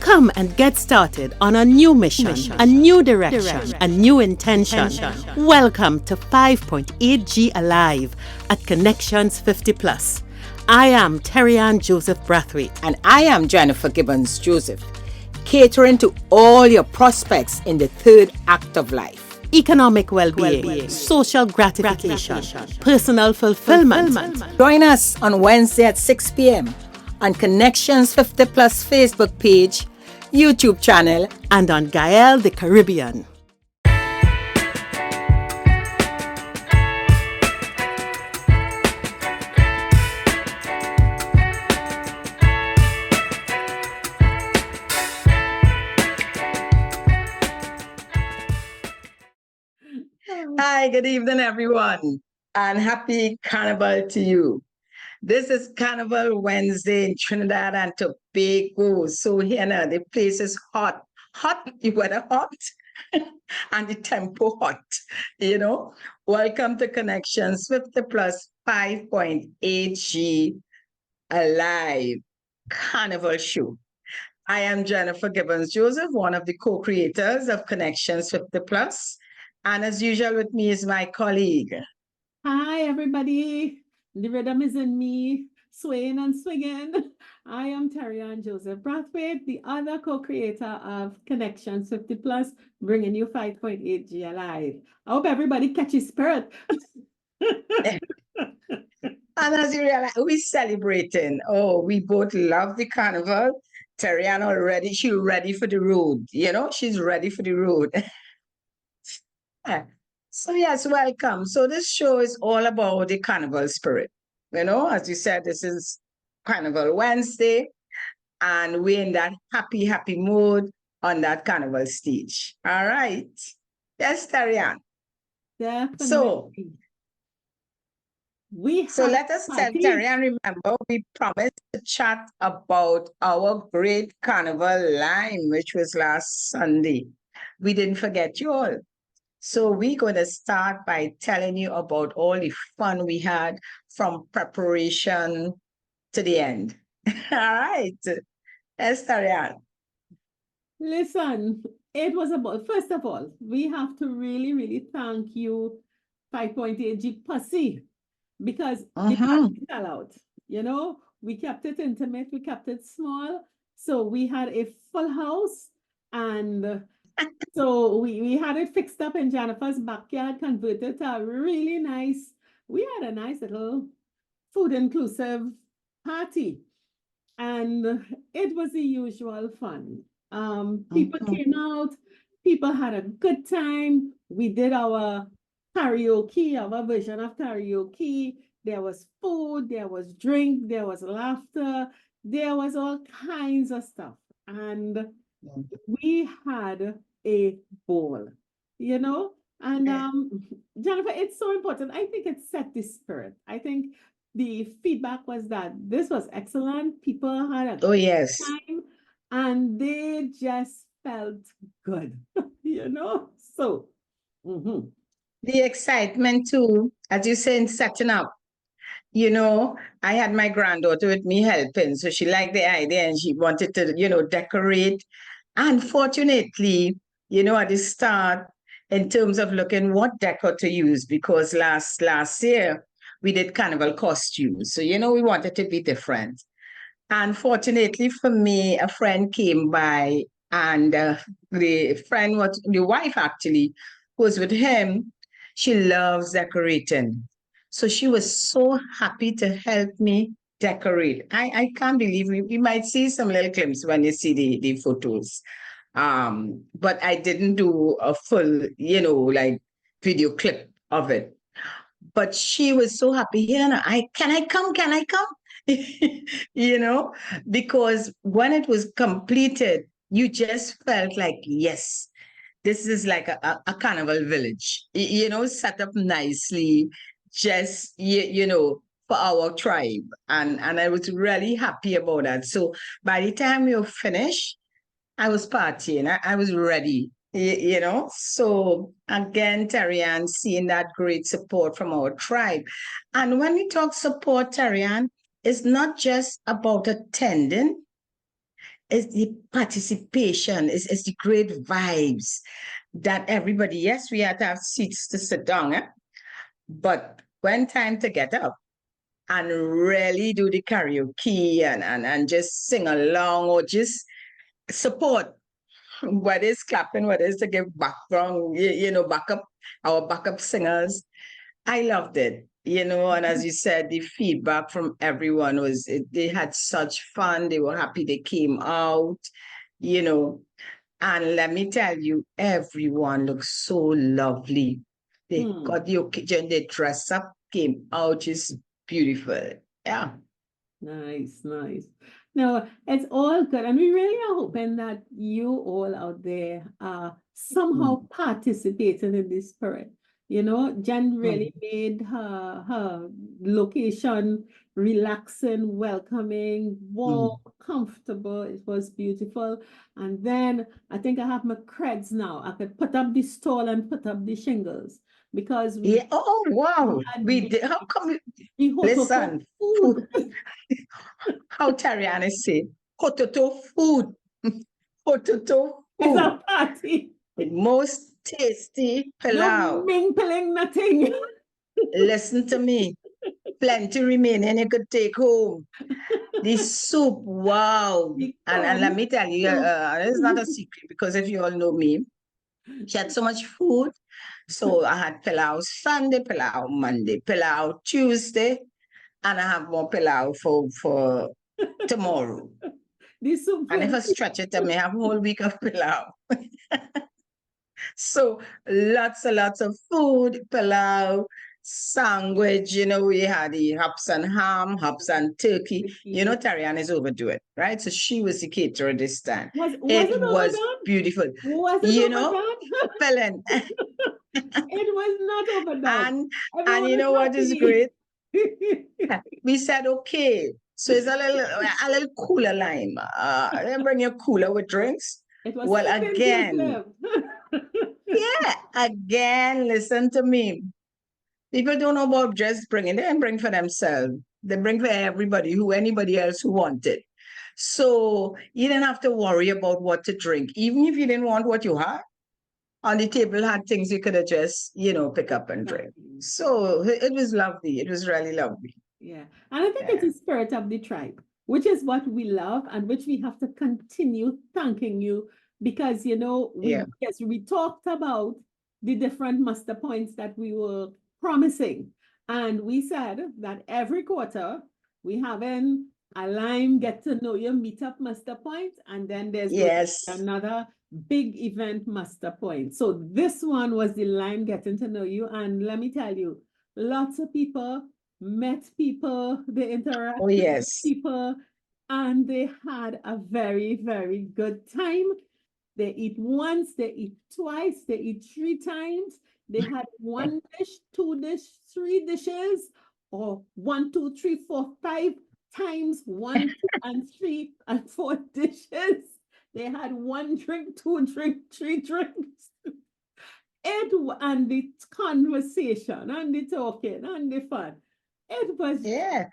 Come and get started on a new mission, a new direction, a new intention. Welcome to 5.8G Alive at Conec-tions 50 Plus. I am Terry-Ann Joseph Brathwaite. And I am Jennifer Gibbons Joseph, catering to all your prospects in the third act of life. Economic well-being, social gratification, personal fulfillment. Join us on Wednesday at 6 p.m. on Conec-tions 50 Plus Facebook page, YouTube channel, and on Gael the Caribbean. Hi, good evening, everyone, and happy Carnival to you. This is Carnival Wednesday in Trinidad and Tobago. So here now, the place is hot, the weather hot, and the tempo hot, Welcome to Conec-tions 50 Plus 5.8G Alive Carnival Show. I am Jennifer Gibbons Joseph, one of the co-creators of Conec-tions 50 Plus. And as usual with me is my colleague. Hi, everybody. The rhythm is in me, swaying and swinging. I am Terry-Ann Joseph Brathwaite, the other co-creator of Conec-tions 50 Plus, bringing you 5.8G Alive. I hope everybody catches spirit. And as you realize, we're celebrating. Oh, we both love the carnival. Terry-Ann already, she's ready for the road. She's ready for the road. So yes, welcome. So this show is all about the Carnival Spirit. As you said, this is Carnival Wednesday, and we're in that happy mood on that Carnival stage. All right. Yes, Terry-Ann. Definitely. So let us tell Terry-Ann, remember, we promised to chat about our great Carnival Lime, which was last Sunday. We didn't forget you all. So we're going to start by telling you about all the fun we had from preparation to the end. All right. Yes, Terry-Ann. Listen, it was about, first of all, we have to really thank you, 5.8G Pussy, because the party fell out. We kept it intimate, we kept it small. So we had a full house, and so we had it fixed up in Jennifer's backyard, converted to a really nice, we had a nice little food inclusive party. And it was the usual fun. People came out, people had a good time. We did our karaoke, our version of karaoke. There was food, there was drink, there was laughter, there was all kinds of stuff. And we had a ball, and Jennifer, it's so important. I think it set the spirit. I think the feedback was that this was excellent. People had a good time, and they just felt good, so the excitement too, as you say, in setting up. I had my granddaughter with me helping, so she liked the idea and she wanted to, decorate. Unfortunately, at the start, in terms of looking what decor to use, because last year we did carnival costumes. So, we wanted to be different. Unfortunately for me, a friend came by, and the wife actually, who was with him, she loves decorating. So she was so happy to help me decorate. I can't believe we might see some little clips when you see the photos. But I didn't do a full, video clip of it. But she was so happy. Can I come? Can I come? Because when it was completed, you just felt like, yes, this is like a carnival village, set up nicely, just, for our tribe. And I was really happy about that. So by the time we were finished, I was partying. I was ready, So again, Terry-Ann, seeing that great support from our tribe. And when we talk support, Terry-Ann, it's not just about attending. It's the participation, it's the great vibes that everybody, yes, we had to have seats to sit down, but when time to get up and really do the karaoke and just sing along or just support, whether it's clapping, whether it's to give background, backup, our backup singers. I loved it, and as you said, the feedback from everyone they had such fun. They were happy they came out, you know, and let me tell you, everyone looked so lovely. They got the occasion, they dressed up, came out, just beautiful. Yeah. Nice, nice. No, it's all good. And we really are hoping that you all out there are somehow participating in this spirit. Jen really made her location relaxing, welcoming, warm, comfortable. It was beautiful. And then I think I have my creds now. I could put up the stall and put up the shingles because we Yeah. Oh, wow. had We did. How come? the Listen, food. how Tariana say, hototo food. Hototo It's food. a party. The most tasty No pilau. mingling, nothing. Listen to me. Plenty remaining you could take home. The soup, wow. And let me tell you, it's not a secret because if you all know me, she had so much food. So I had pilau Sunday, pilau Monday, pilau Tuesday, and I have more pilau for tomorrow. The soup. And if I stretch it, I may have a whole week of pilau. So lots and lots of food, pilau, sandwich, we had the hops and ham, hops and turkey. Tariana is overdo it, right? So she was the caterer this time. Was It it was overdone? beautiful. Was it overdone? Ellen. It was not overdone. And you know what is great? We said, okay, so it's a little cooler lime. Then bring your cooler with drinks. It was Well, again, again, listen to me. People don't know about just bringing. They didn't bring for themselves. They bring for anybody else who wanted. So you didn't have to worry about what to drink. Even if you didn't want what you had, on the table had things you could have just, pick up and drink. So it was lovely. It was really lovely. Yeah. And I think it's the spirit of the tribe, which is what we love and which we have to continue thanking you because, we talked about the different master points that we were promising. And we said that every quarter we having a Lime get to know you meetup master point, and then there's another big event master point. So this one was the Lime getting to know you. And let me tell you, lots of people met people, they interacted with people, and they had a very, very good time. They eat once, they eat twice, they eat 3 times. They had 1 dish, 2 dish, 3 dishes, or 1, 2, 3, 4, 5 times 1, 2, and 3 and 4 dishes. They had 1 drink, 2 drink, 3 drinks. And the conversation and the talking and the fun. It was a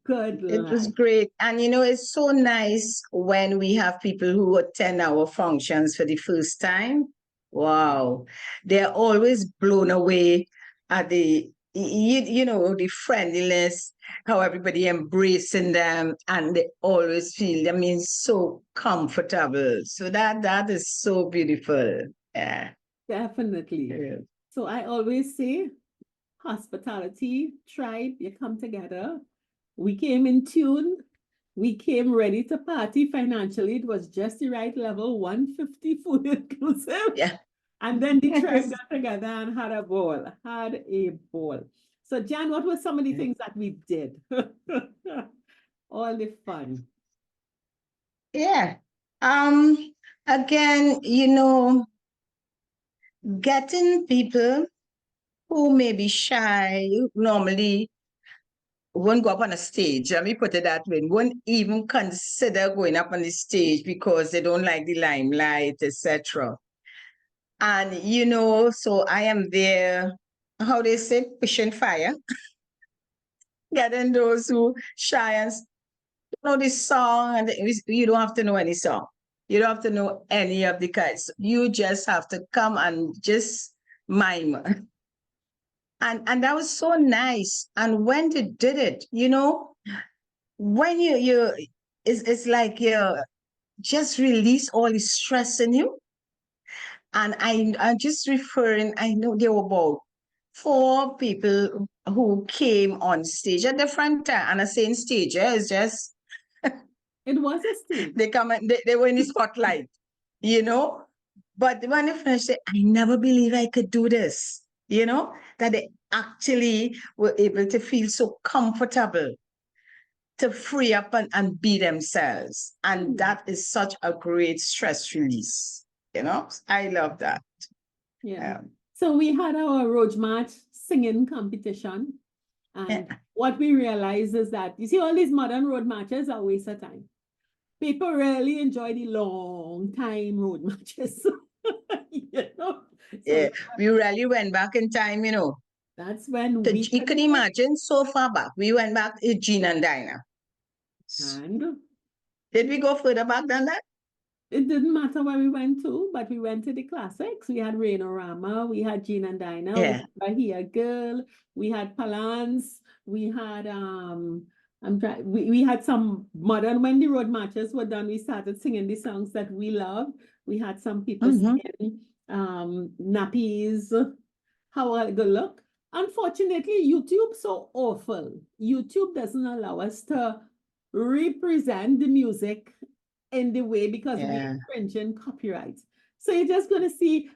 good life. It was great. And it's so nice when we have people who attend our functions for the first time. Wow. They're always blown away at the the friendliness, how everybody embracing them, and they always feel, so comfortable. So that is so beautiful. Yeah. Definitely. Yeah. So I always say, hospitality, tribe, you come together. We came in tune. We came ready to party financially. It was just the right level, 150 food inclusive. Yeah. And then the tribe got together and had a ball. So Jan, what were some of the things that we did? All the fun. Yeah. Again, getting people who may be shy, normally won't go up on a stage. Let me put it that way. Won't even consider going up on the stage because they don't like the limelight, etc. And so I am there, how they say, pushing fire, getting those who shy and know this song, and you don't have to know any song. You don't have to know any of the kinds. You just have to come and just mime. And that was so nice. And when they did it, when it's like you just release all the stress in you. And I'm just referring, I know there were about 4 people who came on stage at different time. And I say in stage, it's just It was a stage. they come and they were in the spotlight, you know. But when they finished, I never believe I could do this, that they actually were able to feel so comfortable to free up and be themselves. And that is such a great stress release, I love that. Yeah. So we had our Road March singing competition. And what we realized is that, you see, all these modern road marches are a waste of time. People really enjoy the long time road marches. So we really went back in time, That's when you can imagine so far back. We went back to Jean and Dinah. And did we go further back than that? It didn't matter where we went to, but we went to the classics. We had Rainorama, we had Jean and Dinah, we had Bahia Girl, we had Palance, we had we had some modern. When the road marches were done, we started singing the songs that we loved. We had some people singing Nappies, How I Go Look. Unfortunately, YouTube's so awful. YouTube doesn't allow us to represent the music in the way because we're infringing copyright. So you're just going to see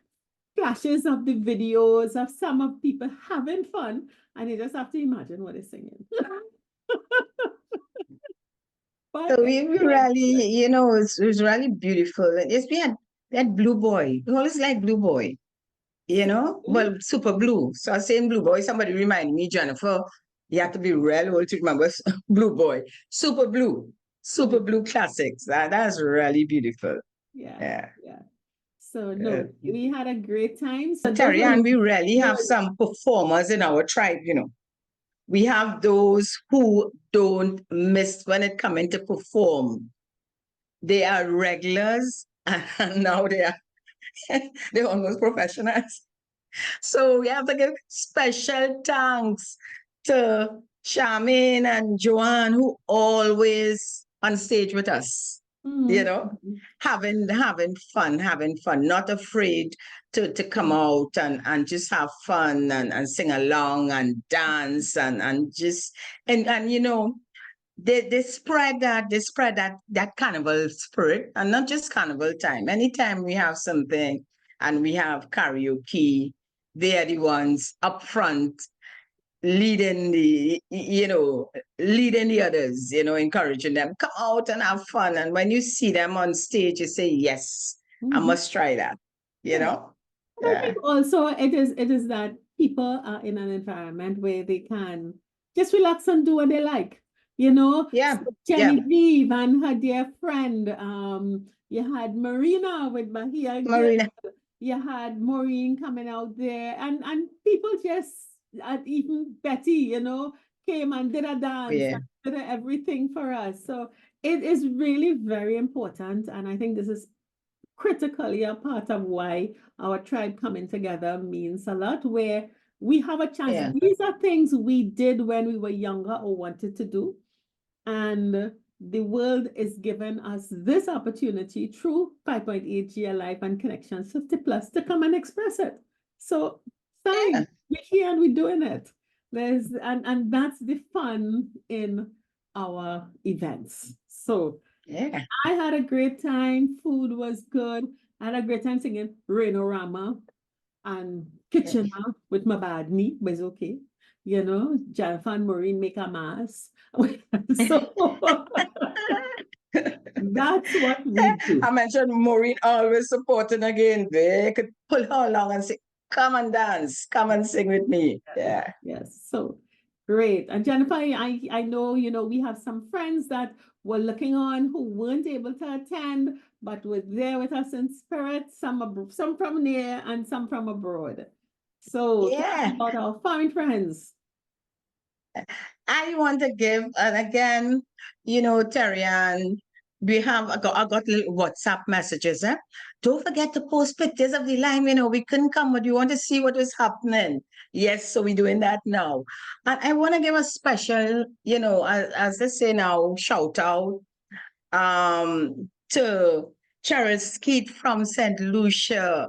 flashes of the videos of some of people having fun, and you just have to imagine what they're singing. But so we really, it was really beautiful. Yes, we had Blue Boy. We always like Blue Boy, well, Super Blue. So I was saying Blue Boy. Somebody reminded me, Jennifer, you have to be real old to remember Blue Boy. Super Blue classics. That's really beautiful. Yeah. So no, we had a great time. So Terry, and we really have some performers in our tribe, We have those who don't miss when it comes to perform. They are regulars, and now they're almost professionals. So we have to give special thanks to Charmaine and Joanne, who always on stage with us. Having fun, not afraid to come out and just have fun and sing along and dance and just and they spread that carnival spirit, and not just carnival time. Anytime we have something and we have karaoke, they are the ones up front leading the others, encouraging them, come out and have fun. And when you see them on stage, you say, yes, I must try that, I think also it is that people are in an environment where they can just relax and do what they like, So Genevieve and her dear friend, you had Marina with Bahia Girl, you had Maureen coming out there, and people just, even Betty, came and did a dance, and did everything for us. So it is really very important, and I think this is critically a part of why our tribe coming together means a lot, where we have a chance. Yeah. These are things we did when we were younger or wanted to do, and the world is giving us this opportunity through 5.8G Alive and Conec-tions 50+ to come and express it. So fine, we're here and we're doing it. And that's the fun in our events. So I had a great time. Food was good. I had a great time singing Rainorama and Kitchener with my bad knee, but it's okay. Jennifer and Maureen make a mess. So that's what we do. I mentioned Maureen always supporting again. They could pull her along and say, come and dance, come and sing with me. Yeah. Yes. So great. And Jennifer, I know, we have some friends that were looking on who weren't able to attend, but were there with us in spirit, some from near and some from abroad. So talk about our foreign friends. I want to give, and again, Terry, and I got little WhatsApp messages. Don't forget to post pictures of the lime. We couldn't come, but we want to see what was happening. Yes, so we're doing that now. And I want to give a special, as they say now, shout out to Cheryl Skeet from St. Lucia.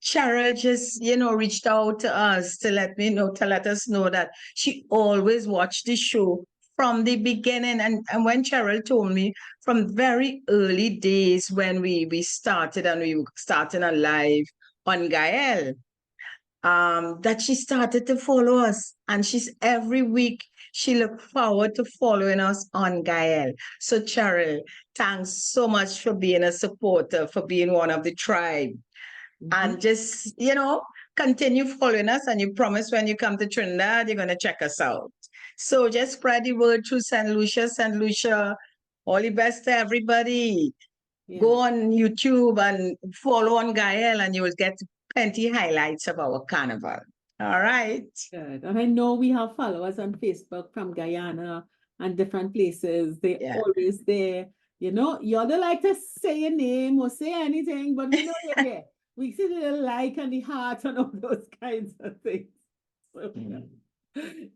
Cheryl just, reached out to us to let us know that she always watched the show from the beginning. And when Cheryl told me from very early days when we started and we started a live on Gael, that she started to follow us. And she's every week, she looked forward to following us on Gael. So Cheryl, thanks so much for being a supporter, for being one of the tribe. And just, continue following us. And you promise when you come to Trinidad, you're going to check us out. So just spread the word through St. Lucia. St. Lucia, all the best to everybody. Yeah. Go on YouTube and follow on Gael, and you will get plenty highlights of our carnival. All right. Good. And I know we have followers on Facebook from Guyana and different places. They're always there. You don't like to say your name or say anything, but we know you're there. We see the like and the heart and all those kinds of things. So,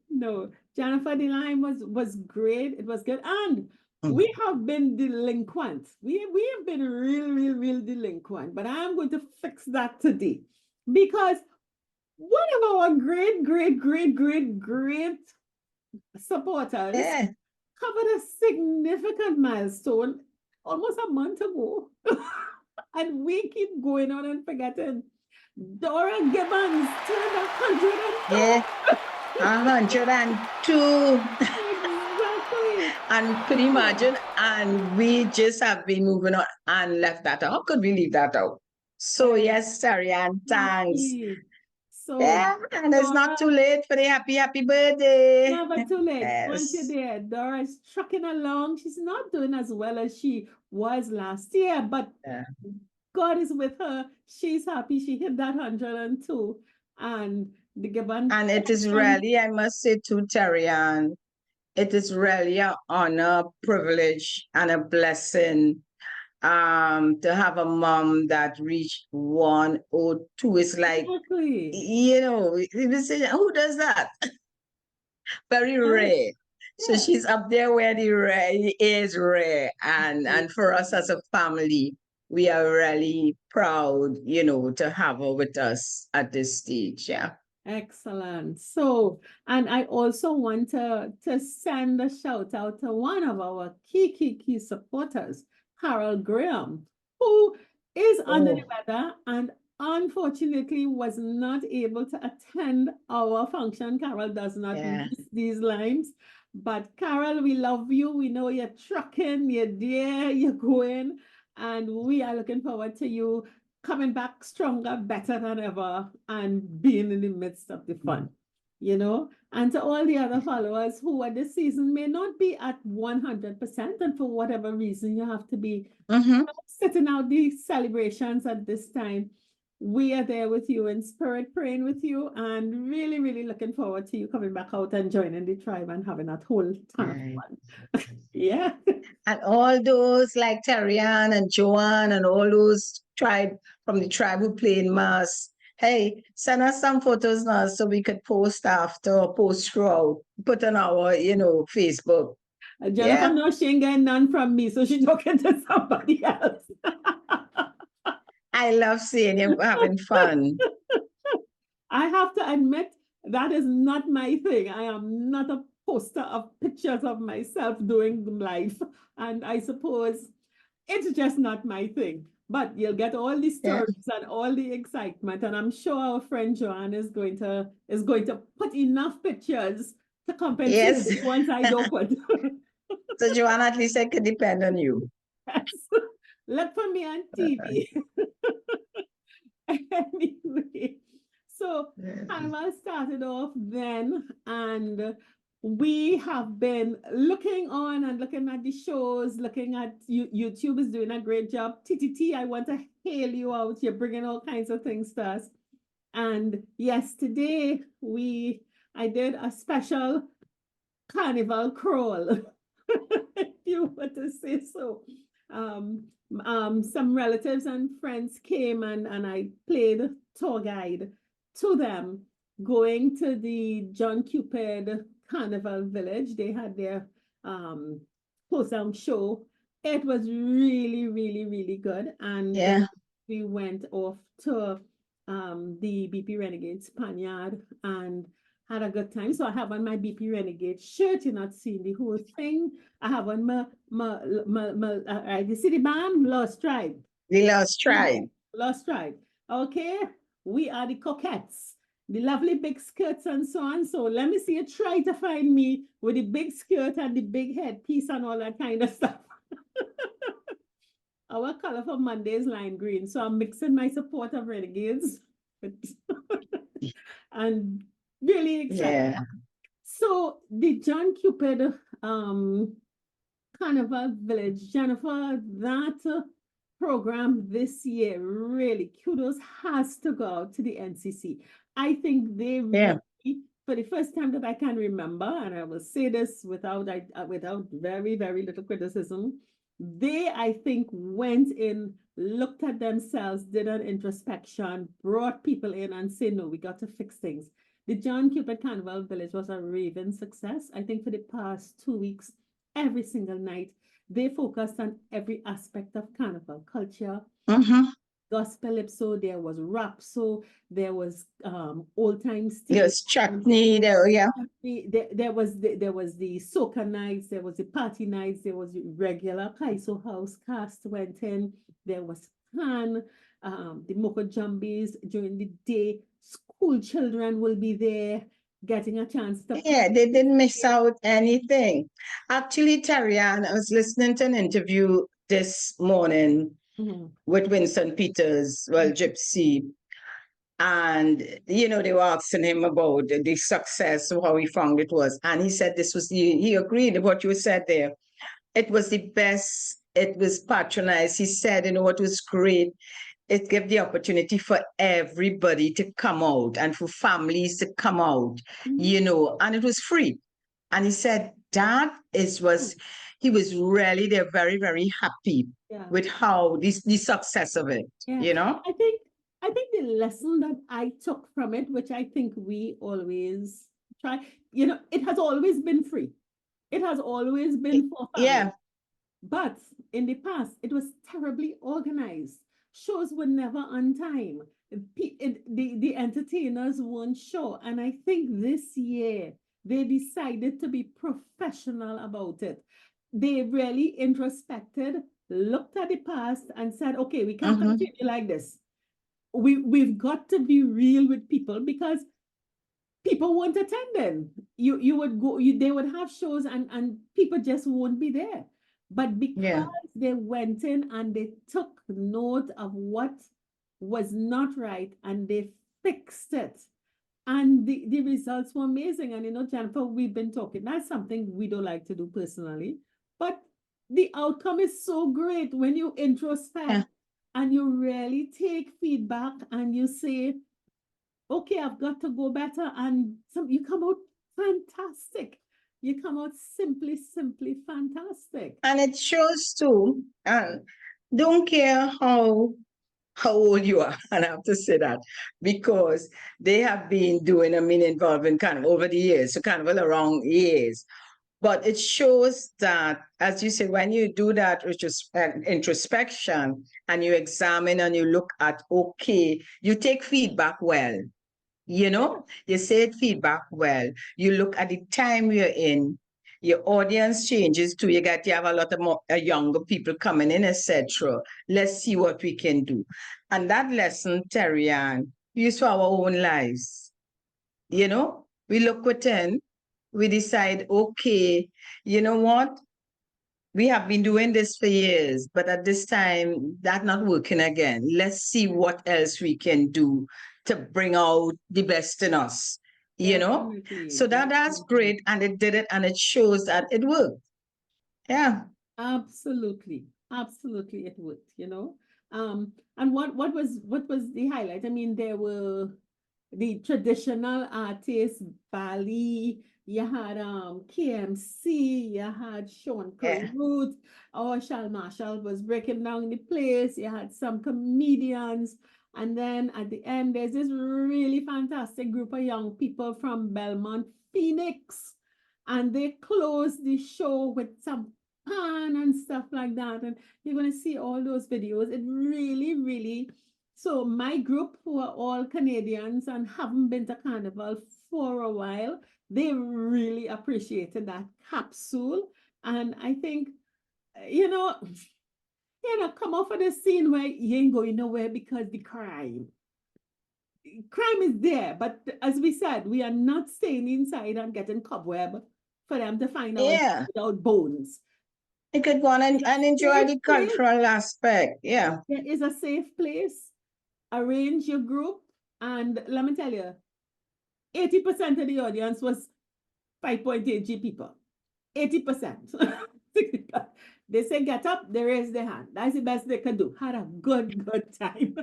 no, Jennifer, the line was great. It was good. And we have been delinquent. We have been real delinquent. But I'm going to fix that today. Because one of our great supporters covered a significant milestone almost a month ago. And we keep going on and forgetting. Dora Gibbons turned 102. Yeah, 102. Exactly. And could you imagine? And we just have been moving on and left that out. How could we leave that out? So yes, Sarian, thanks. So yeah, and it's not too late for the happy birthday. Never too late. Yes. Once you're there, Dora's trucking along. She's not doing as well as she was last year, but God is with her. She's happy. She hit that 102. And the Gabon. And it is really, I must say to Terry Ann, it is really an honor, privilege, and a blessing to have a mom that reached 102. It's like, who does that? Very rare. So she's up there where the rare is rare. And for us as a family, we are really proud, to have her with us at this stage. Yeah. Excellent. So, and I also want to send a shout out to one of our key supporters, Carol Graham, who is under the weather and unfortunately was not able to attend our function. Carol does not miss these lines. But Carol, we love you. We know you're trucking, you're there, you're going, and we are looking forward to you coming back stronger, better than ever, and being in the midst of the fun, and to all the other followers who at this season may not be at 100%, and for whatever reason you have to be sitting out these celebrations at this time. We are there with you in spirit, praying with you, and really looking forward to you coming back out and joining the tribe and having that whole ton of fun. Yeah. And all those like Tarian and Joanne and all those from the tribe who play in mass. Hey, send us some photos now so we could post after or post throughout, put on our, Facebook. Jennifer knows she ain't getting none from me, so she's talking to somebody else. I love seeing you having fun. I have to admit, that is not my thing. I am not a poster of pictures of myself doing life. And I suppose it's just not my thing. But you'll get all the stories and all the excitement. And I'm sure our friend Joanne is going to put enough pictures to compensate the ones I don't put. So Joanne, at least I can depend on you. Yes. Look for me on TV. Anyway, so Carnival started off then, and we have been looking on and looking at the shows, looking at YouTube is doing a great job. TTT, I want to hail you out. You're bringing all kinds of things to us. And yes, today I did a special carnival crawl, if you were to say so. Some relatives and friends came and I played tour guide to them going to the John Cupid Carnival Village. They had their close-down show. It was really, really, really good. And Yeah. then we went off to the BP Renegade Spaniard and had a good time. So I have on my BP Renegade shirt. You're not seeing the whole thing. I have on you see the band? Lost Tribe. The Lost Tribe. Lost Tribe. Okay. We are the coquettes. The lovely big skirts and so on. So let me see you try to find me with the big skirt and the big headpiece and all that kind of stuff. Our color for Monday is lime green. So I'm mixing my support of Renegades and really excited. Yeah. So the John Cupid Carnival Village, Jennifer, that program this year, really, kudos has to go out to the NCC. I think they Yeah. really, for the first time that I can remember, and I will say this without very, very little criticism, they, I think, went in, looked at themselves, did an introspection, brought people in and said, no, we got to fix things. The John Cupid Carnival Village was a raving success. I think for the past 2 weeks, every single night, they focused on every aspect of carnival culture. Mm-hmm. Gospel so there was rap, so there was old time stage. There's chutney there, yeah. There was the soca nights, there was the party nights, there was the regular Kaiso House cast went in, there was fun, the Moko Jumbies during the day, school children will be there getting a chance to Yeah, they didn't miss out anything. Actually, Tarian, I was listening to an interview this morning with Winston Peters, well, Gypsy, and they were asking him about the success of how he found it was, and he said he agreed with what you said there. It was the best. It was patronized. He said, what was great. It gave the opportunity for everybody to come out and for families to come out, and it was free. And he said he was really, they're very, very happy with how the success of it, I think the lesson that I took from it, which I think we always try, it has always been free. It has always been for families. Yeah. But in the past, it was terribly organized. Shows were never on time. The entertainers weren't sure. And I think this year, they decided to be professional about it. They really introspected, looked at the past and said, okay, we can't continue like this. We've got to be real with people because people weren't attending. You would go, they would have shows and people just won't be there. But because they went in and they took note of what was not right and they fixed it. And the results were amazing. And Jennifer, we've been talking, that's something we don't like to do personally. But the outcome is so great when you introspect and you really take feedback and you say, okay, I've got to go better. And you come out fantastic. You come out simply fantastic. And it shows too, don't care how old you are, and I have to say that, because they have been involved in Carnival over the years, so Carnival around years. But it shows that, as you say, when you do that introspection and you examine and you look at, you take feedback well. You say feedback well. You look at the time you're in. Your audience changes too. You have a lot of more younger people coming in, etc. Let's see what we can do. And that lesson, Terry-Ann, we use for our own lives. We look within, we decide, okay, you know what? We have been doing this for years, but at this time, that's not working again. Let's see what else we can do to bring out the best in us, So that's great. And it did it, and it shows that it worked. Yeah. Absolutely. Absolutely, it worked, And what was the highlight? I mean, there were the traditional artists, Bali, you had KMC, you had Sean Yeah. Carruth, our Shal Marshall was breaking down the place, you had some comedians, and then at the end, there's this really fantastic group of young people from Belmont, Phoenix, and they closed the show with some pan and stuff like that. And you're going to see all those videos. It really, really. So, my group, who are all Canadians and haven't been to Carnival for a while, they really appreciated that capsule. And I think, you know, come off of the scene where you ain't going nowhere because the crime is there. But as we said, we are not staying inside and getting cobweb for them to find out Yeah. without bones. You could go on and enjoy Safe the place. cultural aspect. Yeah. There is a safe place. Arrange your group. And let me tell you, 80% of the audience was 5.8G people. 80%. They say get up, they raise their hand. That's the best they could do. Had a good time.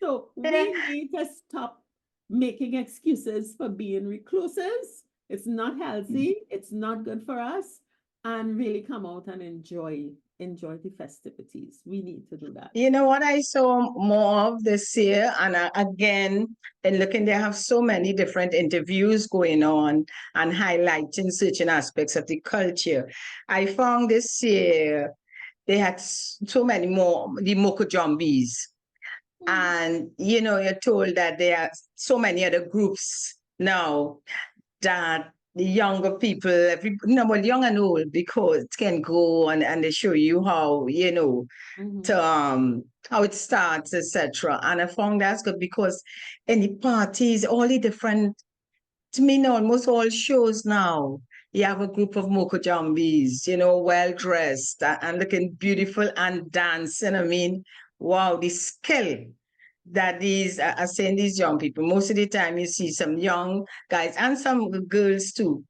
So we need to stop making excuses for being recluses. It's not healthy. It's not good for us. And really come out and enjoy the festivities. We need to do that. You know what I saw more of this year, and again, in looking, they have so many different interviews going on and highlighting certain aspects of the culture. I found this year they had so many more, the Moko Jumbies. And, you're told that there are so many other groups now that the younger people, well, young and old, because can go and they show you how, to how it starts, etc. And I found that's good because in the parties, all the different, to me now, almost all shows now, you have a group of Moko Jumbies, well dressed and looking beautiful and dancing. I mean, wow, the skill that these are saying these young people. Most of the time, you see some young guys and some girls too.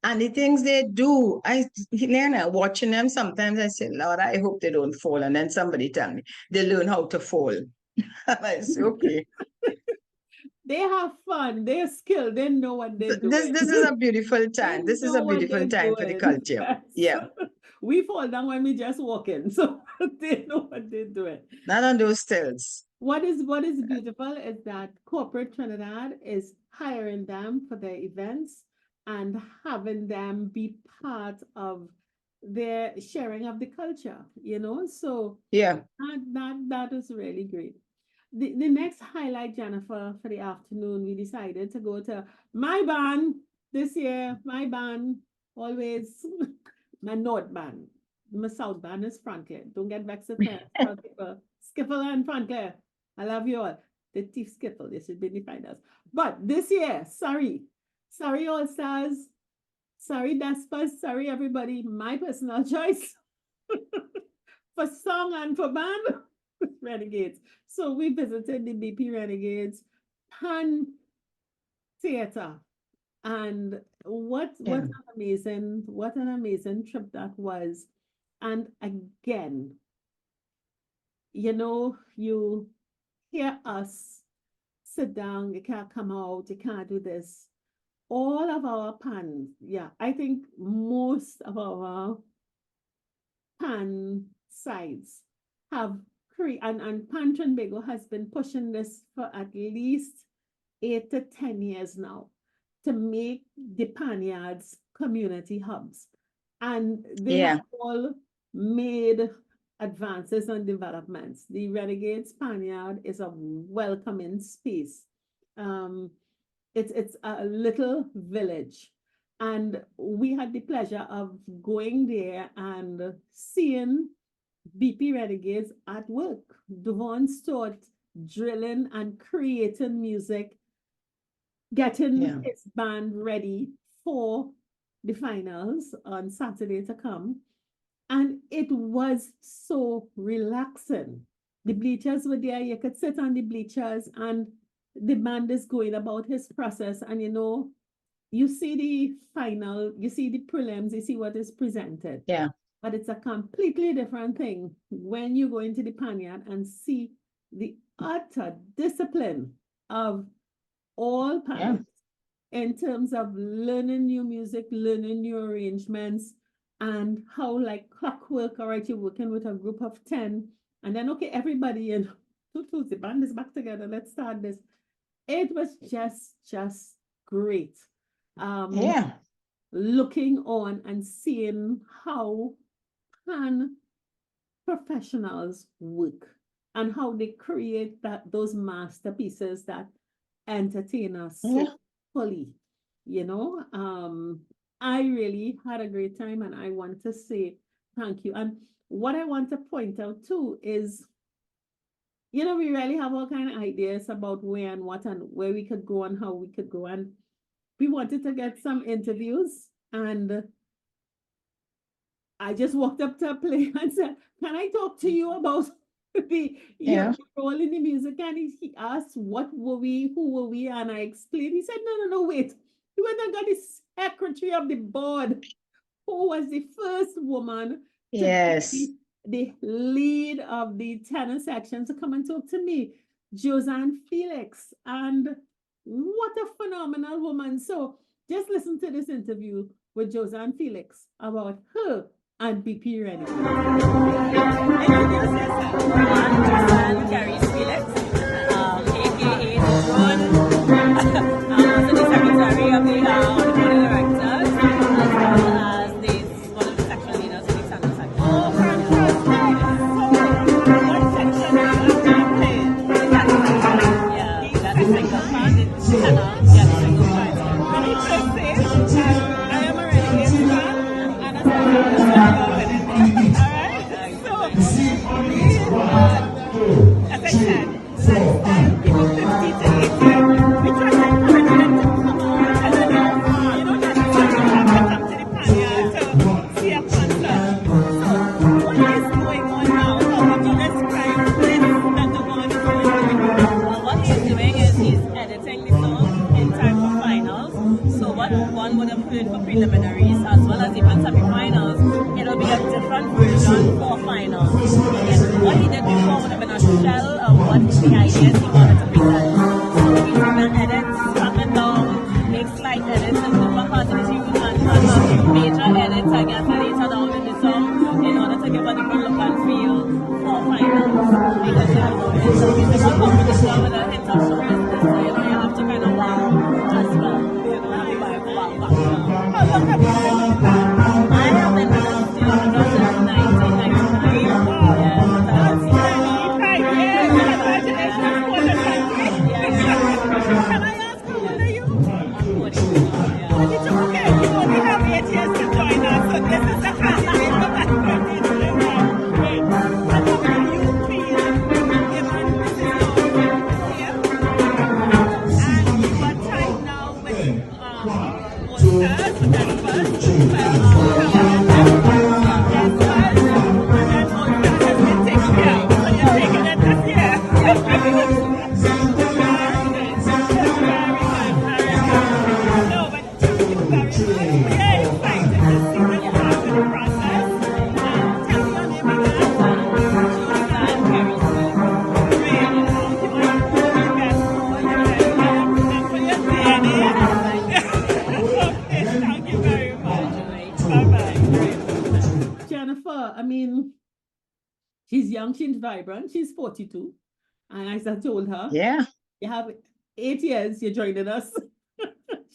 And the things they do, Helena, watching them, sometimes I say, Lord, I hope they don't fall. And then somebody tell me they learn how to fall. I say, okay. They have fun. They're skilled. They know what they're doing. This is a beautiful time. This is a beautiful time for the culture. Yes. Yeah. We fall down when we just walk in. So they know what they're doing. Not on those stills. What is beautiful is that corporate Trinidad is hiring them for their events and having them be part of their sharing of the culture, So Yeah. that is really great. The next highlight, Jennifer, for the afternoon, we decided to go to my band this year. My band, always my North band. My South band is Franklin. Don't get vexed with me. Skiffle and Franklin. I love you all. The thief Skiffle, they should be the finals. But this year, sorry All Stars, sorry Despas, sorry everybody. My personal choice for song and for band. Renegades. So we visited the BP Renegades Pan Theater. And what an amazing trip that was. And again, you hear us sit down, you can't come out, you can't do this. All of our pans, I think most of our pan sides have and Pan Trinbago has been pushing this for at least 8 to 10 years now to make the panyards community hubs. And they have all made advances and developments. The Renegades Panyard is a welcoming space. It's a little village. And we had the pleasure of going there and seeing BP Renegades at work. Devon Stewart drilling and creating music, getting his band ready for the finals on Saturday to come. And it was so relaxing. The bleachers were there. You could sit on the bleachers and the band is going about his process. And you see the final, you see the prelims, you see what is presented. Yeah. But it's a completely different thing when you go into the panyard and see the utter discipline of all panels. in terms of learning new music, learning new arrangements, and how like clockwork, all right, you're working with a group of 10, and then okay, everybody and the band is back together. Let's start this. It was just great. Yeah. Looking on and seeing how can professionals work and how they create those masterpieces that entertain us so Yeah. fully. I really had a great time, and I want to say thank you. And what I want to point out too is, we really have all kind of ideas about where and what and where we could go and how we could go. And we wanted to get some interviews, and I just walked up to a player and said, "Can I talk to you about your role in the music?" And he asked, "What were we? Who were we?" And I explained. He said, "No, wait." He went and got the secretary of the board, who was the first woman to be the lead of the tenor section, to come and talk to me, Josanne Felix. And what a phenomenal woman. So just listen to this interview with Josanne Felix about her and BP Ready. Introduce yourself. I'm Josanne Carries Felix, aka I'm also the secretary of the board of directors, as well as one of the section leaders in the tenor section. Oh, fantastic! So, what section do you actually play? The tenor section. Yeah, that's a single part. The tenor, yeah, the single part. Let me just say, I am a renegade fan, and as a as I said, people 50 to 80, we try to encourage them to come out, and then, you don't necessarily have to come to the Panya to see a concert. So, what is going on now? How would you describe this that the world is doing? Well, what he's doing is he's editing the song in time for finals. So what one would have heard for preliminaries as well as even semi-finals, it'll be a different version for finals. What he did before would have been a shell of what the ideas he wanted to present. So he's going to edit, cut it down, make slight edits in different parts of the tune, and a few major edits, I guess, later down in the song in order to give a different look and feel for finals. Because it's a competition with a hint of show business, so you have to kind of wow as well. How long have you been doing that? I have been with the studio since 1999. Wow. That's 25 years. Congratulations for the country. Can I ask how old are you? I'm 42 now, yeah. But it's okay. You only have 8 years to join us, so this is the candidate for that 22 years. Great. And how do you feel given this is your year? And you are tied now with Ulsters, so that's first. Jennifer, I mean, she's young, she's vibrant, she's 42. And as I told her, you have 8 years, you're joining us.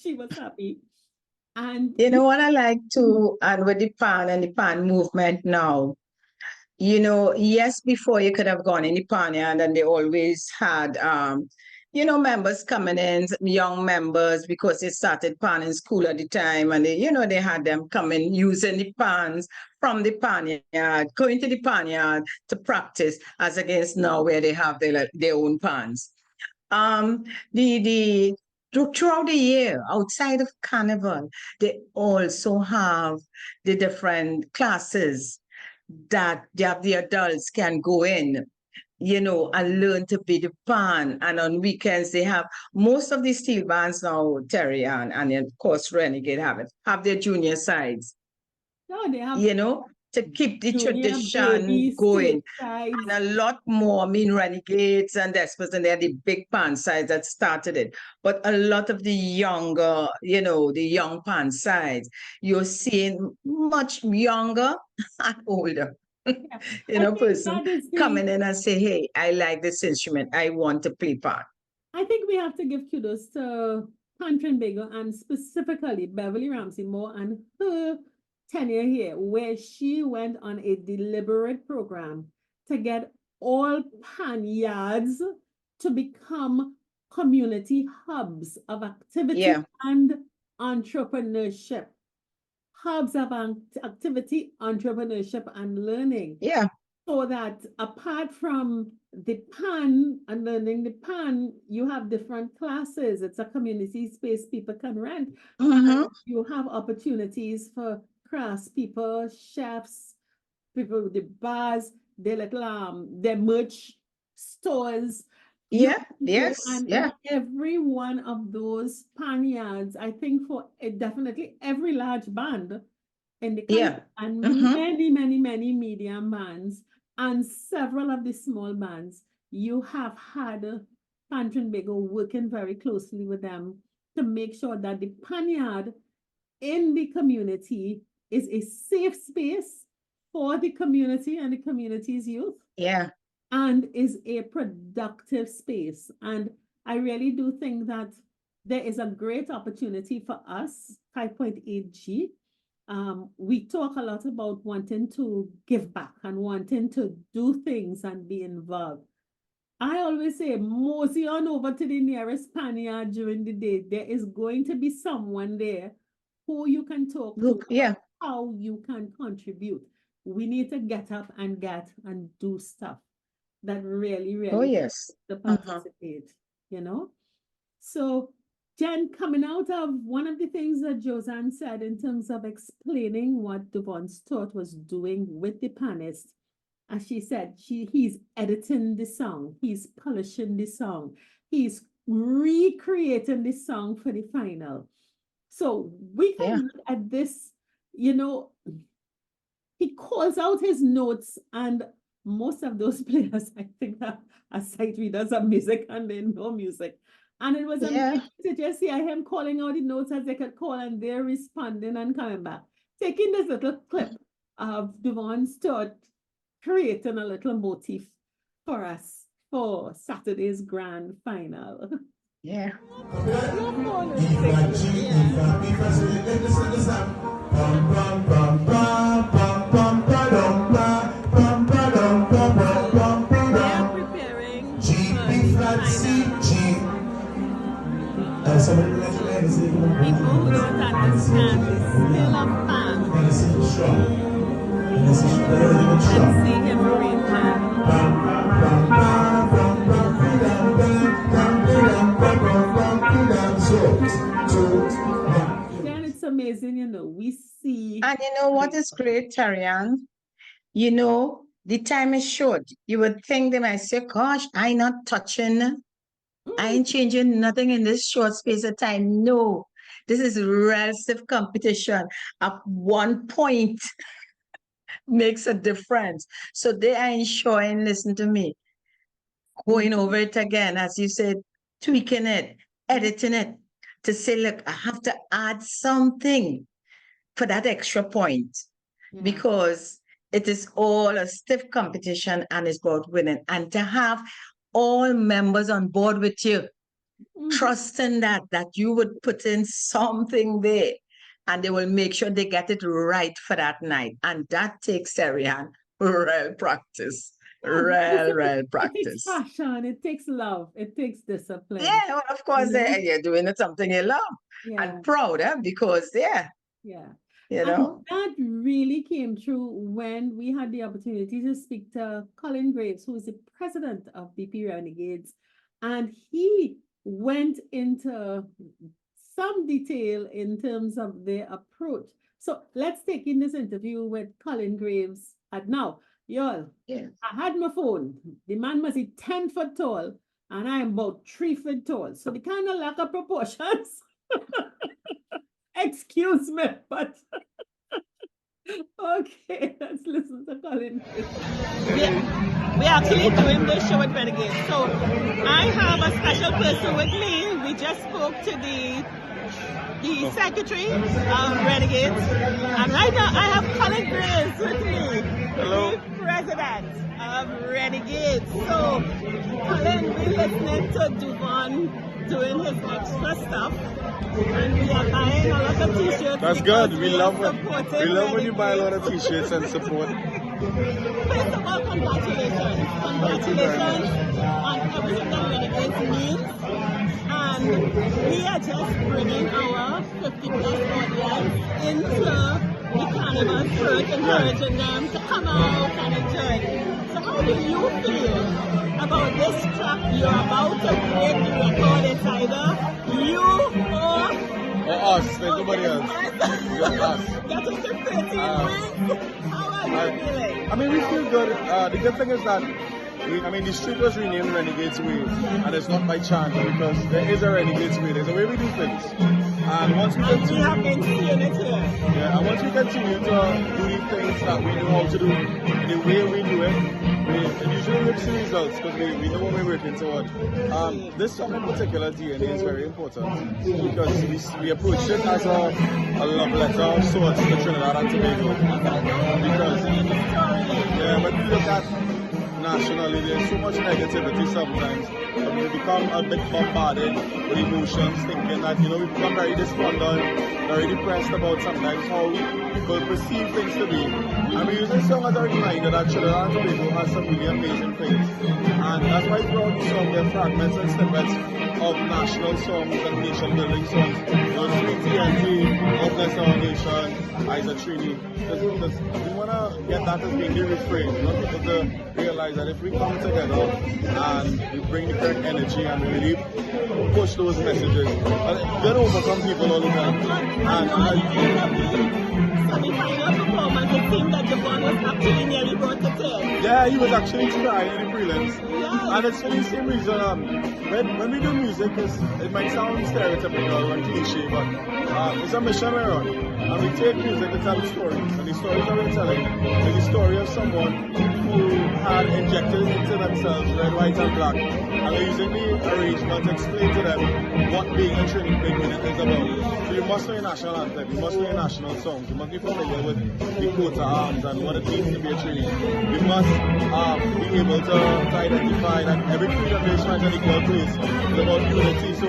She was happy. And you know what I like to, and with the pan and the pan movement now, yes, before you could have gone in the pan, and then they always had, members coming in, young members, because they started pan in school at the time, and they had them coming using the pans from the pan yard, going to the pan yard to practice, as against now where they have their own pans. Throughout the year, outside of Carnival, they also have the different classes that the adults can go in, and learn to be the pan. And on weekends, they have most of the steel bands now, Terry, and of course, Renegade have their junior sides. no, they have to keep the Junior tradition baby going. statesides. And a lot more, I mean, Renegades and Despers, and they're the big pan sides that started it. But a lot of the younger, the young pan sides, you're seeing much younger and older, I think person that is coming in and say, hey, I like this instrument. I want to play pan. I think we have to give kudos to Pantrin Bigger and specifically Beverly Ramsey Moore and her tenure here, where she went on a deliberate program to get all pan yards to become community hubs of activity Yeah. and entrepreneurship. Hubs of activity, entrepreneurship, and learning. Yeah. So that apart from the pan and learning the pan, you have different classes. It's a community space people can rent. Mm-hmm. And you have opportunities for crafts people, chefs, people with the bars, their little their merch stores. You Yeah. can go Yes. and Yeah. in every one of those pan yards, I think for definitely every large band in the country Yeah. and Mm-hmm. many medium bands and several of the small bands, you have had Pantrin Bigger working very closely with them to make sure that the panyard in the community is a safe space for the community and the community's youth. Yeah. And is a productive space. And I really do think that there is a great opportunity for us, 5.8G. We talk a lot about wanting to give back and wanting to do things and be involved. I always say, mosey on over to the nearest panyard during the day. There is going to be someone there who you can talk Look, to, yeah. how you can contribute. We need to get up and do stuff that really Oh, yes. to Mm-hmm. participate, So, Jen, coming out of one of the things that Josanne said in terms of explaining what Devon Stott was doing with the panist, as she said, he's editing the song, he's polishing the song, he's recreating the song for the final. So we can look at this, he calls out his notes, and most of those players, I think, are sight readers of music and they know music. And it was amazing to just hear him calling out the notes as they could call, and they're responding and coming back. Taking this little clip of Devon Stott creating a little motif for us for Saturday's grand final. Yeah. People who don't understand the skill of pan and see him arranging. Then it's amazing, we see. And you know what is great, Tarian? The time is short. You would think they might say, gosh, I not touching, I ain't changing nothing in this short space of time. No, this is relative competition. At one point makes a difference. So they are ensuring, listen to me, going over it again, as you said, tweaking it, editing it, to say, look, I have to add something for that extra point, because it is all a stiff competition and it's about winning. And to have all members on board with you, trusting that you would put in something there and they will make sure they get it right for that night. And that takes, Serian, real practice. Real practice. It takes passion, it takes love, it takes discipline. Yeah, well, of course, you're doing something you love and proud, because, And that really came true when we had the opportunity to speak to Colin Graves, who is the president of BP Renegades, and he went into some detail in terms of their approach. So let's take in this interview with Colin Graves at now. Y'all, I had my phone. The man must be 10 foot tall, and I am about 3 feet tall. So the kind of lack of proportions. Excuse me, but Okay, let's listen to Colin. We're actually doing this show with Renegades. So I have a special person with me. We just spoke to the secretary of Renegades. And right now I have Colin Grace with me. Hello. The president of Renegades. So Colin, we're listening to Duvon doing his extra stuff. And we are buying a lot of t-shirts. That's because good. We are love when you buy a lot of t-shirts and support. First of all, congratulations. Congratulations on everything that Renegades means. And we are just bringing our 50 plus audience into the Carnival Spirit, encouraging them to come out and enjoy. So how do you feel about this track you're about to break the record? It's either you or us, like nobody else. Us. Getting to 13 wins. How are you feeling? I mean, we feel good. The good thing is that the street was renamed Renegades Way, and it's not by chance because there is a Renegades Way. There's a way we do things, and once we And we have been seeing it here. and once we continue to do the things that we know how to do, the way we do it usually whips the results because we know what we're working toward. This song in particular, DNA, is very important because we approach it as a love letter of sorts to Trinidad and Tobago. Because when we look at nationally, there's so much negativity sometimes. We become a bit bombarded with emotions, thinking that, we become very despondent, very depressed about sometimes how people perceive things to be. And we use this song as a reminder that Trinidad and Tobago has some really amazing things. And that's why throughout the song there are fragments and snippets of national songs and nation-building songs. Sweet TNT, Uplift Our Nation, Isa Trini. Because we want to get that as being the refrain. We want people to realize that if we come together and we bring the correct energy and really push those messages, we're going to overcome people all the time. Semi-final performance, it seemed that Javon was actually nearly brought to tears. Yeah, he was actually trying in the prelims. Yeah. And it's for the same reason, when we do music, it might sound stereotypical and cliche, but it's a mission we're on. And we take music to tell stories. And the stories that we're telling is the story of someone who had injected into themselves red, white, and black. And we're using the arrangement to explain to them what being a Trini big minute is about. So you must know your national anthem, you must know your national songs, you must be familiar with the coat of arms and what it means to be a Trini. You must be able to identify that every freedom nation has an equal place. It's about unity. So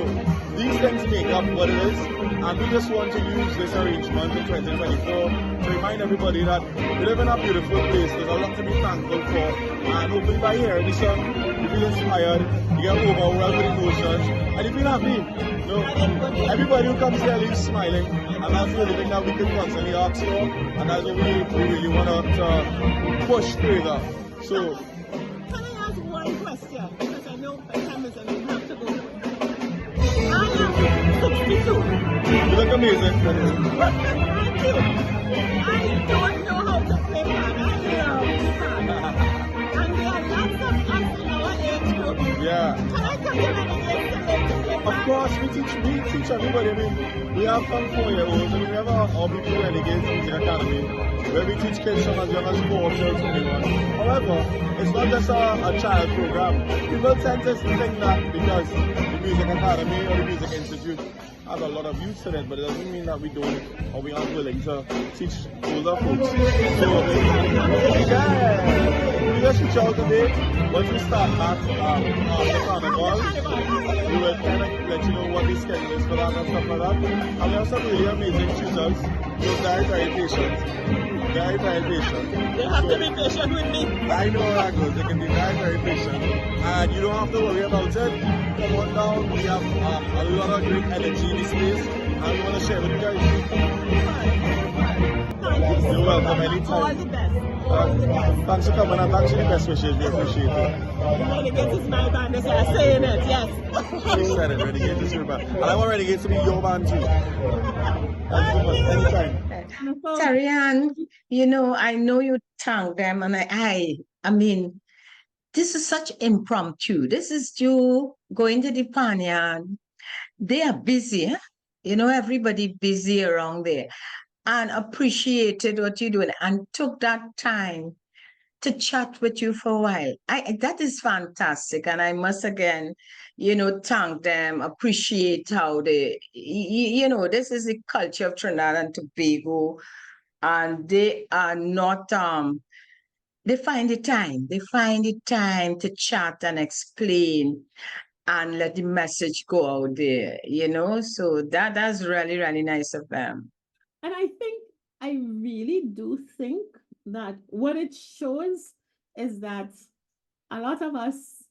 these things make up what it is. And we just want to use this arrangement in 2024 to remind everybody that we live in a beautiful place. There's a lot to be thankful for. And hopefully by hearing this song, you feel inspired, you get overwhelmed with emotions, and you feel happy. Everybody who comes here leaves smiling. And that's the only thing that we can constantly ask for. And that's what we really want to push further. So, Can I ask one question? Because I know time is and we have to go. I am 62. you look amazing. Thank you. I don't know how to play piano. I love piano. And there are lots of us in our age group. Yeah. Can I come to Renegades to learn to play piano? Of course, we teach everybody. I mean, we have fun 4-year-olds. I mean, we have our hobby Renegades Music Academy, where we teach kids from as young as 4 till 21. However, it's not just a child program. People tend to think that because the Music Academy or the Music Institute has a lot of youth in it, but it doesn't mean that we don't or we aren't willing to teach older folks. So, yeah, we just reach out today. Once we start back after Carnival, we will kind of let you know what the schedule is for that and stuff like that. And we have some really amazing tutors who are very, very patient. Very, very patient. They have to be patient with me. I know how that goes. They can be very, very patient. And you don't have to worry about it. Come on down. We have a lot of great energy in this place. And we want to share with you guys. Thank you. You're welcome anytime. All the best. All the best. Thanks for coming and thanks for the best wishes. We appreciate it. Renegades is my band, as I'm saying it, yes. She said it, Renegades is your band. And I want Renegades to be your band too. Thanks so much. Anytime. Tarian, I know you thank them, and I mean, this is such impromptu. This is you going to the Panyan. They are busy, everybody busy around there. and appreciated what you're doing and took that time to chat with you for a while. That is fantastic. And I must again, thank them, appreciate how this is the culture of Trinidad and Tobago. And they are not they find the time to chat and explain and let the message go out there, So that's really, really nice of them. And I really do think that what it shows is that a lot of us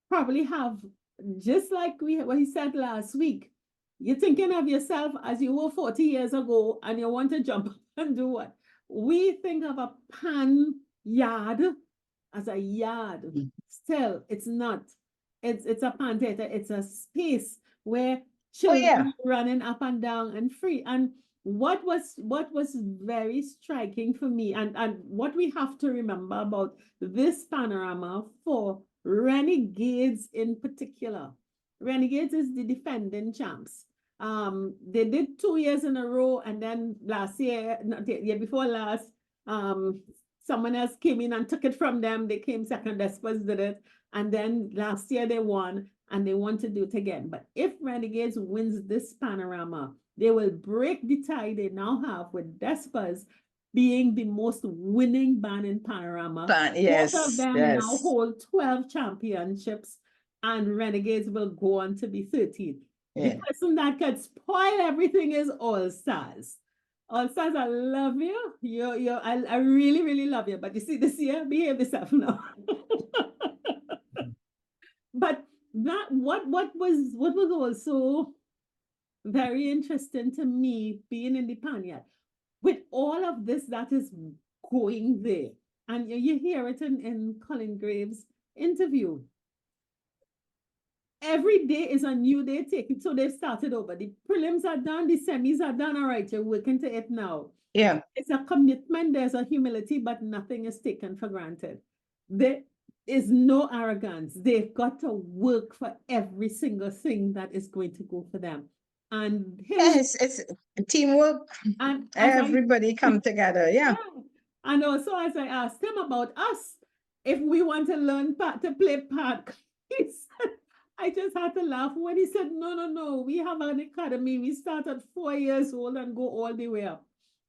probably have, just like what he said last week, you're thinking of yourself as you were 40 years ago and you want to jump up and do what? We think of a pan yard as a yard. Still, it's not. It's a pan theater. It's a space where children running up and down and free. And what was very striking for me, and what we have to remember about this panorama for Renegades in particular. Renegades is the defending champs. They did 2 years in a row, and then last year, not the year before last, someone else came in and took it from them. They came second, Despers did it. And then last year they won, and they want to do it again. But if Renegades wins this panorama, they will break the tie they now have with Despers being the most winning band in panorama. Yes, both of them yes. now hold 12 championships, and Renegades will go on to be 13. The person that could spoil everything is All Stars. All Stars, I love you. I really, really love you. But you see, this year, behave yourself now. But that what was also very interesting to me, being in the Panyard, with all of this that is going there, and you hear it in Colin Graves' interview. Every day is a new day taken. So they've started over. The prelims are done, the semis are done. All right, you're working to it now. Yeah. It's a commitment, there's a humility, but nothing is taken for granted. There is no arrogance. They've got to work for every single thing that is going to go for them. And yes, it's teamwork. And everybody come together. Yeah. And also, as I asked him about us, if we want to learn to play part, he said, I just had to laugh when he said, no, we have an academy. We start at 4 years old and go all the way up.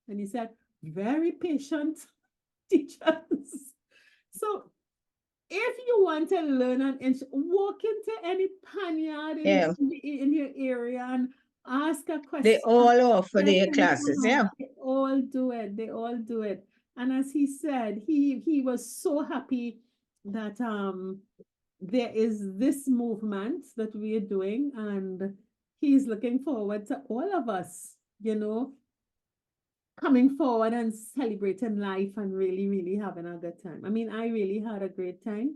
And he said, very patient teachers. So if you want to learn an instrument, walk into any panyard in your area and ask a question. They all offer their classes, They all do it. And as he said, he was so happy that there is this movement that we are doing, and he's looking forward to all of us, coming forward and celebrating life and really, really having a good time. I mean, I really had a great time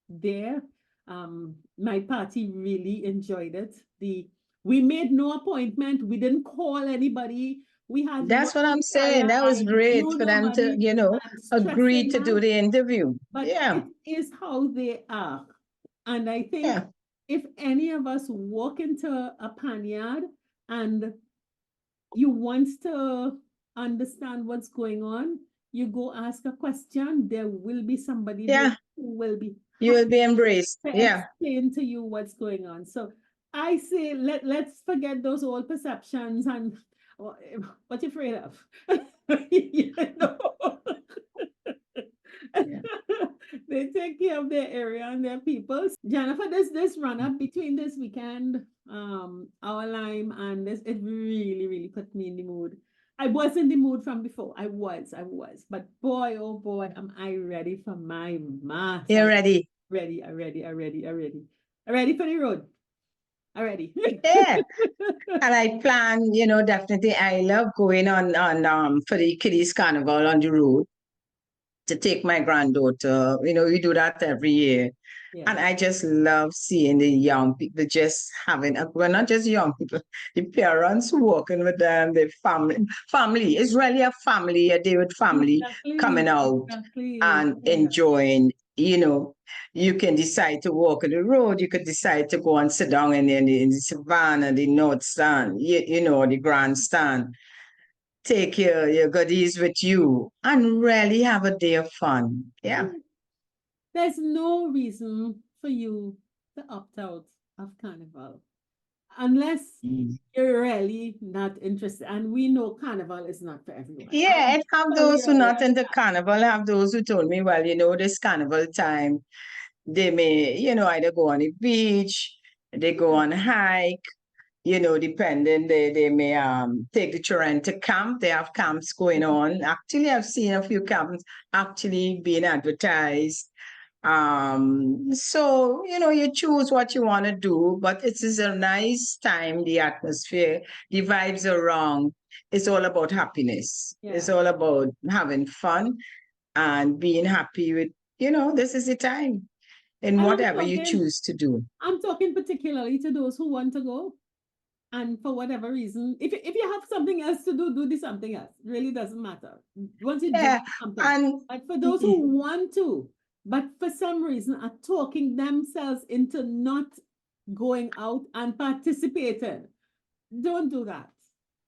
there. My party really enjoyed it. We made no appointment. We didn't call anybody. That's what I'm saying. That was great for them to, agree to do the interview. But it is how they are. And I think if any of us walk into a panyard and you want to understand what's going on, you go ask a question, there will be somebody there who will be you will be embraced. To explain to you what's going on. So I say let's forget those old perceptions and what you're afraid of. They take care of their area and their people. Jennifer, this run up between this weekend, our Lime and this, it really, really put me in the mood. I was in the mood from before. I was. But boy, oh boy, am I ready for my mass. You're ready. Ready. I'm ready for the road. Already. Yeah. And I plan, definitely I love going on for the Kiddies Carnival on the road to take my granddaughter. We do that every year. Yeah. And I just love seeing the young people just having, well, not just young people, the parents walking with them, the family. It's really a family, a day with family coming out and enjoying. You can decide to walk on the road. You could decide to go and sit down in the savannah, the north stand, the grandstand. take your goodies with you and really have a day of fun. Yeah. There's no reason for you to opt out of Carnival unless you're really not interested. And we know Carnival is not for everyone. Yeah, it have those who not into Carnival, have those who told me, well, this Carnival time, they may, either go on the beach, they go on a hike, depending, they may take the children to camp. They have camps going on. Actually, I've seen a few camps actually being advertised. So, you choose what you want to do, but it is a nice time, the atmosphere, the vibes are wrong. It's all about happiness. It's all about having fun and being happy with, this is the time in whatever you choose to do. I'm talking particularly to those who want to go. And for whatever reason, if you have something else to do this something else. It really doesn't matter. Once you do something. But for those who want to, but for some reason are talking themselves into not going out and participating, don't do that.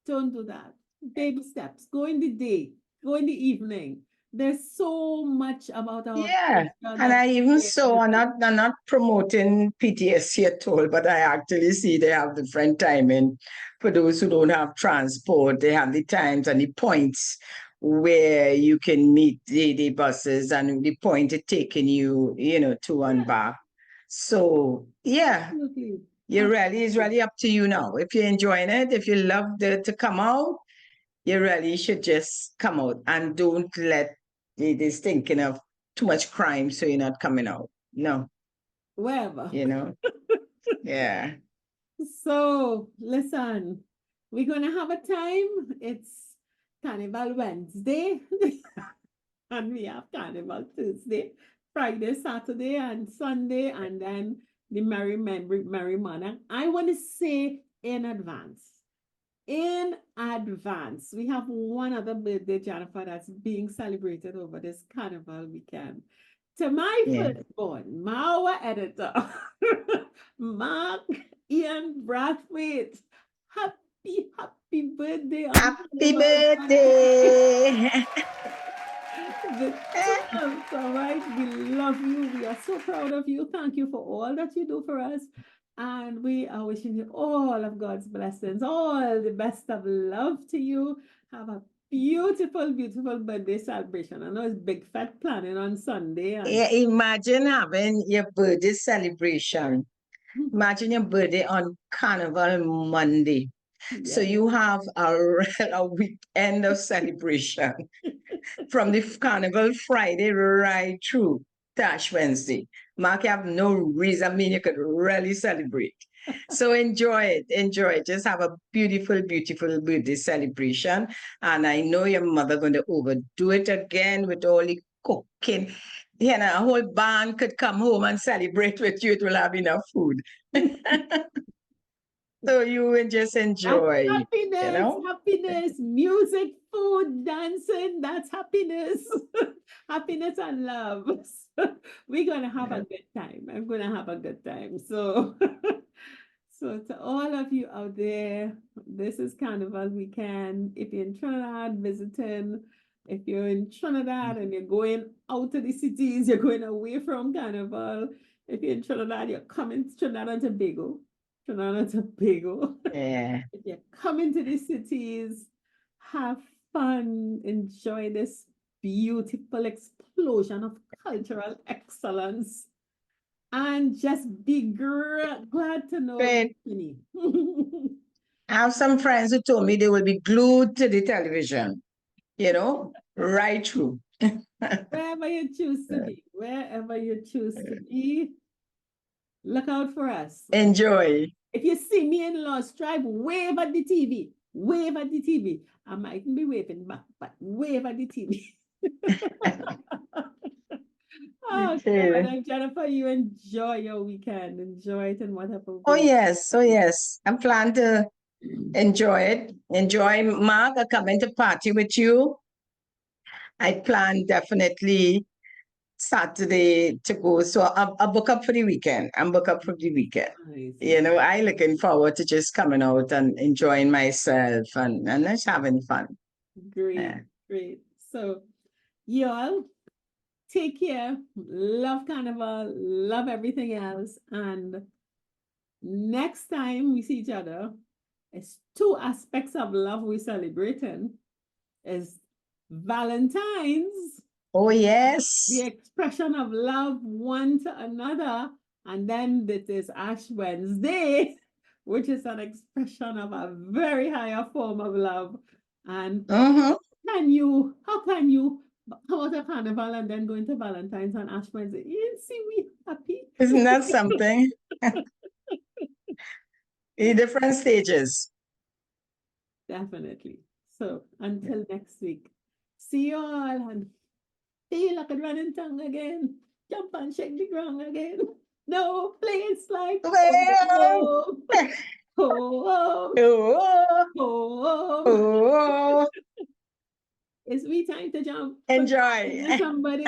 Don't do that. Baby steps. Go in the day. Go in the evening. There's so much about our and I even saw, I'm not promoting PTSD at all, but I actually see they have different timing for those who don't have transport. They have the times and the points where you can meet the buses and the point of taking you, to and back. So Absolutely. It's really up to you now. If you're enjoying it, if you love to come out, you really should just come out and don't let this thinking of too much crime so you're not coming out. No. Wherever. Yeah. So, listen, we're going to have a time. It's Carnival Wednesday. And we have Carnival Thursday, Friday, Saturday, and Sunday. And then the Merry Monarch. I want to say in advance, we have one other birthday, Jennifer, that's being celebrated over this Carnival weekend. To my firstborn, our editor, Mark Ian Brathwaite. Happy birthday. Happy birthday. All right, we love you. We are so proud of you. Thank you for all that you do for us. And we are wishing you all of God's blessings, all the best of love to you. Have a beautiful, beautiful birthday celebration. I know it's big fat planning on Sunday. Imagine having your birthday celebration. Imagine your birthday on Carnival Monday. So you have a weekend of celebration from the Carnival Friday right through Ash Wednesday. Mark, you have no reason. You could really celebrate. So enjoy it. Just have a beautiful, beautiful birthday celebration. And I know your mother going to overdo it again with all the cooking. A whole band could come home and celebrate with you. It will have enough food. So you will just enjoy. That's happiness, music, food, dancing, that's happiness. Happiness and love. We're going to have a good time. I'm going to have a good time. So, so to all of you out there, this is Carnival weekend. If you're in Trinidad visiting, if you're in Trinidad and you're going out to the cities, you're going away from Carnival. If you're in Trinidad, you're coming to Trinidad and Tobago. Yeah. If you're coming to the cities, have fun, enjoy this beautiful explosion of cultural excellence, and just be glad to know. I have some friends who told me they will be glued to the television, right through. Wherever you choose to be, look out for us. Enjoy. If you see me in Lost Tribe, wave at the TV. I mightn't be waving back, but wave at the TV. And Jennifer, you enjoy your weekend. Enjoy it and whatever. Oh, yes. I plan to enjoy it. Enjoy Mark coming to party with you. I plan definitely Saturday to go. So I'll book up for the weekend. I'm booked up for the weekend. Nice. I looking forward to just coming out and enjoying myself and just having fun. Great, Yeah. great. So, y'all, take care. Love Carnival. Love everything else. And next time we see each other, it's two aspects of love we're celebrating. Is Valentine's, Oh, the yes. expression of love one to another, and then it is Ash Wednesday, which is an expression of a very higher form of love. And Mm-hmm. how can you come out of Carnival and then go into Valentine's and Ash Wednesday? You see, we happy. Isn't that something? In different stages. Definitely. So until next week, see you all and feel like a running tongue again. Jump and shake the ground again. No place like Well, home. Home. oh, Home. oh, It's me time to jump. enjoy. Forget somebody.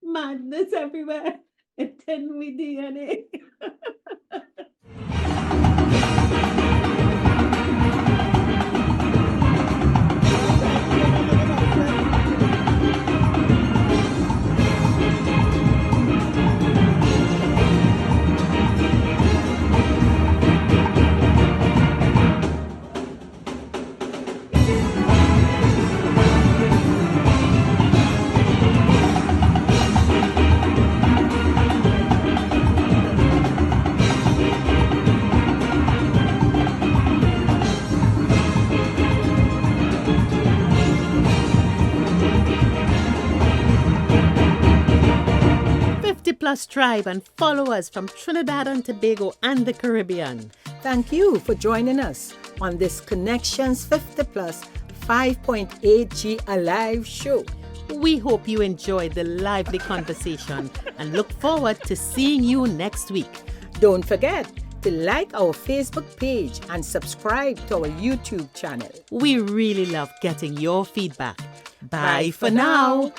Madness everywhere. It's in with DNA. Plus Tribe and follow us from Trinidad and Tobago and the Caribbean. Thank you for joining us on this Conec-tions 50 Plus 5.8G Alive show. We hope you enjoyed the lively conversation and look forward to seeing you next week. Don't forget to like our Facebook page and subscribe to our YouTube channel. We really love getting your feedback. Bye for now.